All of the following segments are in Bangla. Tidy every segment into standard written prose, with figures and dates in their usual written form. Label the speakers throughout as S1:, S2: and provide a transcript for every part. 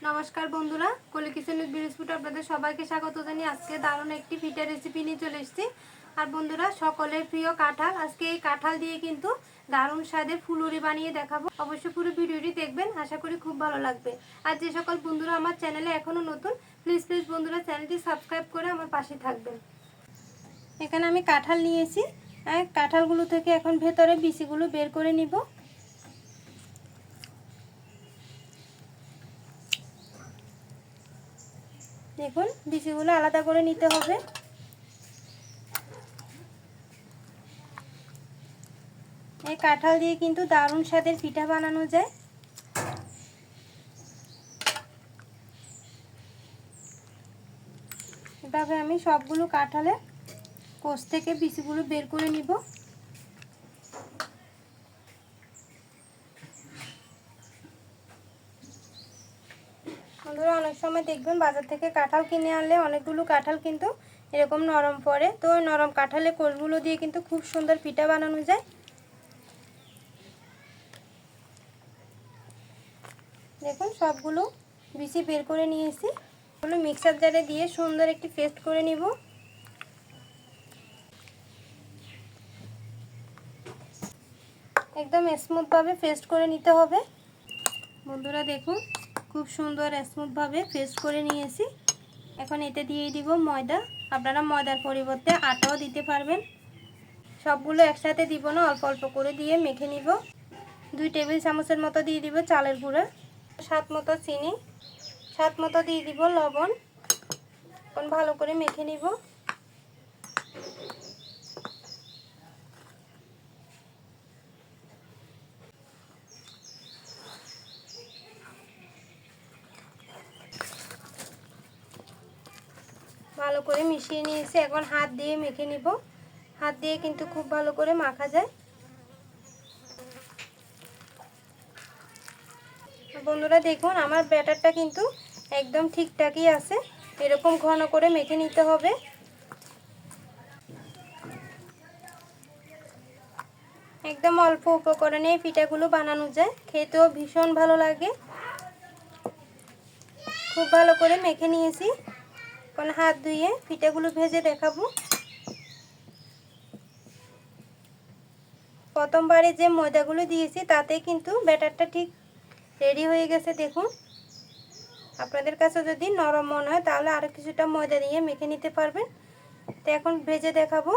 S1: নমস্কার বন্ধুরা, কলি কিচেন উইথ বিস্কুট আপনাদের সবাইকে স্বাগত জানিয়ে আজকে দারুণ একটি পিঠা রেসিপি নিয়ে চলে এসেছি। আর বন্ধুরা, সকলের প্রিয় কাঁঠাল, আজকে এই কাঁঠাল দিয়ে কিন্তু দারুণ স্বাদের ফুলুরি বানিয়ে দেখাবো। অবশ্যই পুরো ভিডিওটি দেখবেন, আশা করি খুব ভালো লাগবে। আর যে সকল বন্ধুরা আমার চ্যানেলে এখনো নতুন, প্লিজ বন্ধুরা চ্যানেলটি সাবস্ক্রাইব করে আমার পাশে থাকবেন। এখানে আমি কাঁঠাল নিয়েছি, কাঁঠালগুলো থেকে এখন ভেতরে বিচিগুলো বের করে নিব। দেখুন, বিচিগুলো আলাদা করে নিতে হবে। এই কাঁঠাল দিয়ে কিন্তু দারুণ স্বাদের পিঠা বানানো যায়। এভাবে আমি সবগুলো কাঁঠালের কোষ থেকে বিচিগুলো বের করে নিব। বন্ধুরা, অনেক সময় দেখবেন বাজার থেকে কাঁঠাল কিনে আনলে অনেকগুলো কাঁঠাল কিন্তু এরকম নরম পড়ে, তো ওই নরম কাঁঠালের কোষগুলো দিয়ে কিন্তু খুব সুন্দর পিঠা বানানো যায়। দেখুন, সবগুলো বিচি বের করে নিয়েছি। এগুলো মিক্সার জারে দিয়ে সুন্দর একটি পেস্ট করে নিব। একদম স্মুথভাবে পেস্ট করে নিতে হবে। বন্ধুরা দেখুন, খুব সুন্দর স্মুথভাবে পেস্ট করে নিয়েছি। এখন এতে দিয়ে দিব ময়দা। আপনারা ময়দার পরিবর্তে আটাও দিতে পারবেন। সবগুলো একসাথে দিব না, অল্প অল্প করে দিয়ে মেখে নিব। 2 টেবিল চামচের মতো দিয়ে দিব চালের গুঁড়া, স্বাদ মতো চিনি, স্বাদ মতো দিয়ে দিব লবণ। এখন ভালো করে মেখে নিব। ভালো করে মিশিয়ে নিয়েছি, এখন হাত দিয়ে মেখে নিব। হাত দিয়ে কিন্তু খুব ভালো করে মাখা যায়। বন্ধুরা দেখুন, আমার ব্যাটারটা কিন্তু একদম ঠিকঠাকই আছে। এরকম ঘন করে মেখে নিতে হবে। একদম অল্প উপকরণে এই পিঠাগুলো বানানো যায়, খেতেও ভীষণ ভালো লাগে। খুব ভালো করে মেখে নিয়েছি। এখন হাত ধুয়ে পিঠাগুলো ভেজে দেখাবো। প্রথমবারে যে ময়দাগুলো দিয়েছি তাতে কিন্তু ব্যাটারটা ঠিক রেডি হয়ে গেছে। দেখুন, আপনাদের কাছে যদি নরম মনে হয় তাহলে আরও কিছুটা ময়দা দিয়ে মেখে নিতে পারবেন। তো এখন ভেজে দেখাবো।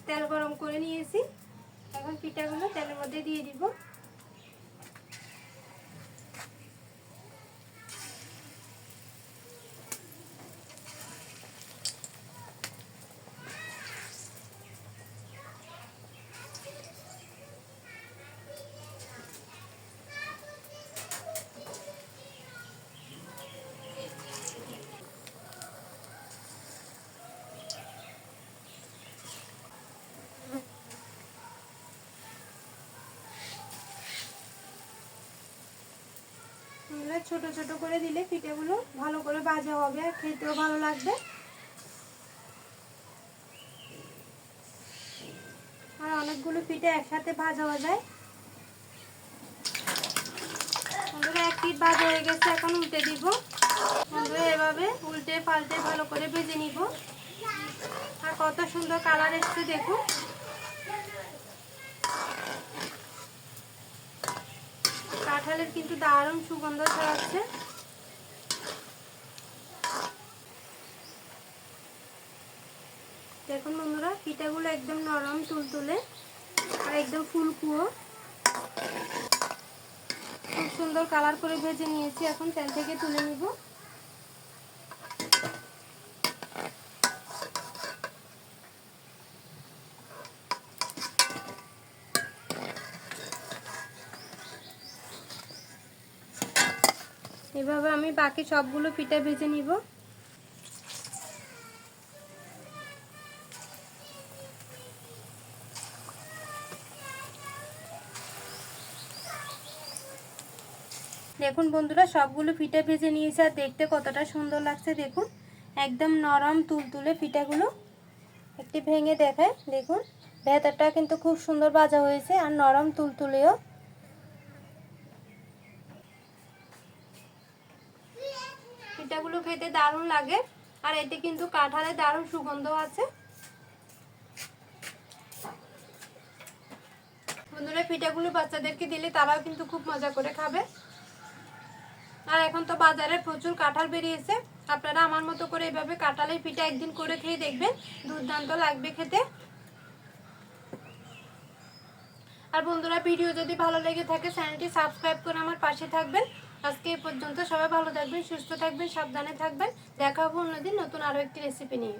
S1: তেল গরম করে নিয়েছি, এখন পিঠাগুলো তেলের মধ্যে দিয়ে দিব। ছোট ছোট করে দিলে পিঠাগুলো ভালো করে ভাজা হবে, আর খেতেও ভালো লাগবে। আর অনেকগুলো পিঠা একসাথে ভাজাও যায়। বন্ধুরা, এক পিঠ ভাজা হয়ে গেছে, এখন উল্টে দিব। বন্ধুরা, এভাবে উল্টে পাল্টে ভালো করে ভেজে নিব। আর কত সুন্দর কালার এসছে দেখুন। কাঁঠালের কিন্তু দারুণ সুগন্ধ ছড়াচ্ছে। দেখুন বন্ধুরা, পিঠাগুলো একদম নরম তুলতুলে আর একদম ফুলকুয়ো। খুব সুন্দর কালার করে ভেজে নিয়েছি, এখন তেল থেকে তুলে নিব। এভাবে আমি বাকি সবগুলো পিঠা ভেজে নিব। দেখুন বন্ধুরা, সবগুলো পিঠা ভেজে নিয়েছি, আর দেখতে কতটা সুন্দর লাগছে দেখুন। একদম নরম তুলতুলে পিঠাগুলো। একটি ভেঙে দেখায়, দেখুন ভেতরটা কিন্তু খুব সুন্দর ভাজা হয়েছে আর নরম তুলতুলেও। পিঠাগুলো খেতে দারুণ লাগে আর এতে কিন্তু কাঁঠালের দারুণ সুগন্ধ আছে। বন্ধুরা পিঠাগুলো বাচ্চাদেরকে দিলে তারাও কিন্তু খুব মজা করে খাবে। আর এখন তো বাজারে প্রচুর কাঁঠাল বেরিয়েছে, আপনারা আমার মতো করে এভাবে কাঁঠালের পিঠা একদিন করে খেয়ে দেখবেন, দুর্দান্ত লাগবে খেতে। আর বন্ধুরা ভিডিও যদি ভালো লেগে থাকে চ্যানেলটি সাবস্ক্রাইব করে আমার পাশে থাকবেন। আজকে এই পর্যন্ত, সবাই ভালো থাকবেন, সুস্থ থাকবেন, সাবধানে থাকবেন। দেখা হবে অন্যদিন নতুন আরও একটি রেসিপি নিয়ে।